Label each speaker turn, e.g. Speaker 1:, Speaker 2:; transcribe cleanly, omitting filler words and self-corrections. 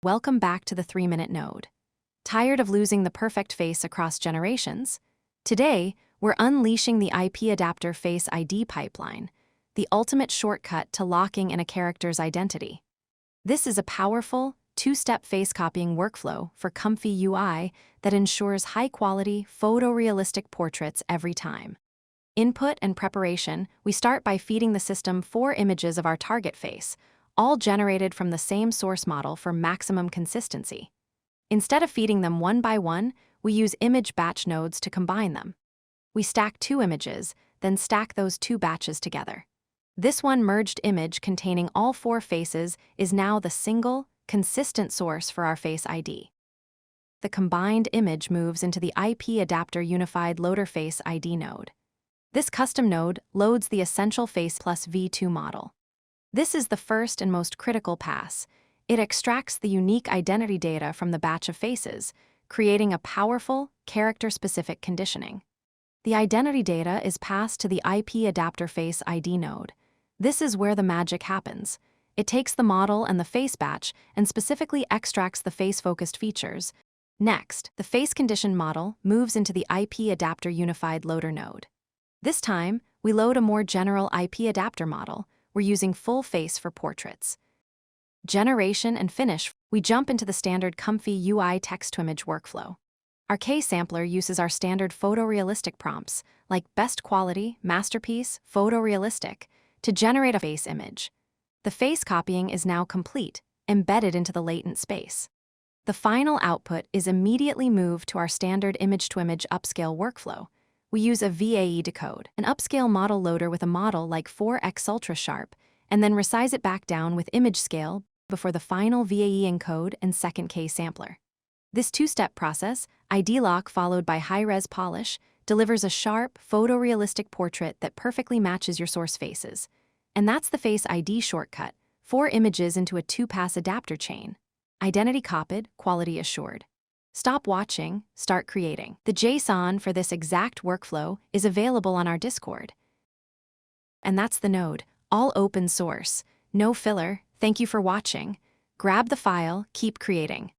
Speaker 1: Welcome back to the 3-Minute Node. Tired of losing the perfect face across generations? Today, we're unleashing the IPAdapter FaceID pipeline, the ultimate shortcut to locking in a character's identity. This is a powerful, two-step face copying workflow for ComfyUI that ensures high-quality, photorealistic portraits every time. Input and preparation: we start by feeding the system 4 images of our target face, all generated from the same source model for maximum consistency. Instead of feeding them one by one, we use image batch nodes to combine them. We stack 2 images, then stack those 2 batches together. This one merged image containing all 4 faces is now the single, consistent source for our Face ID. The combined image moves into the IPAdapter Unified Loader Face ID node. This custom node loads the essential Face Plus v2 model. This is the first and most critical pass. It extracts the unique identity data from the batch of faces, creating a powerful, character-specific conditioning. The identity data is passed to the IPAdapter Face ID node. This is where the magic happens. It takes the model and the face batch and specifically extracts the face-focused features. Next, the face conditioned model moves into the IPAdapter Unified Loader node. This time, we load a more general IPAdapter model. We're using full face for portraits. Generation and finish: we jump into the standard ComfyUI text-to-image workflow. Our K-sampler uses our standard photorealistic prompts, like best quality, masterpiece, photorealistic, to generate a face image. The face copying is now complete, embedded into the latent space. The final output is immediately moved to our standard image-to-image upscale workflow. We use a VAE decode, an upscale model loader with a model like 4x Ultra Sharp, and then resize it back down with image scale before the final VAE encode and second K-sampler. This 2-step process, ID lock followed by high-res polish, delivers a sharp, photorealistic portrait that perfectly matches your source faces. And that's the Face ID shortcut: 4 images into a 2-pass adapter chain. Identity copied, quality assured. Stop watching, start creating. The JSON for this exact workflow is available on our Discord. And that's the node, all open source, no filler. Thank you for watching. Grab the file, keep creating.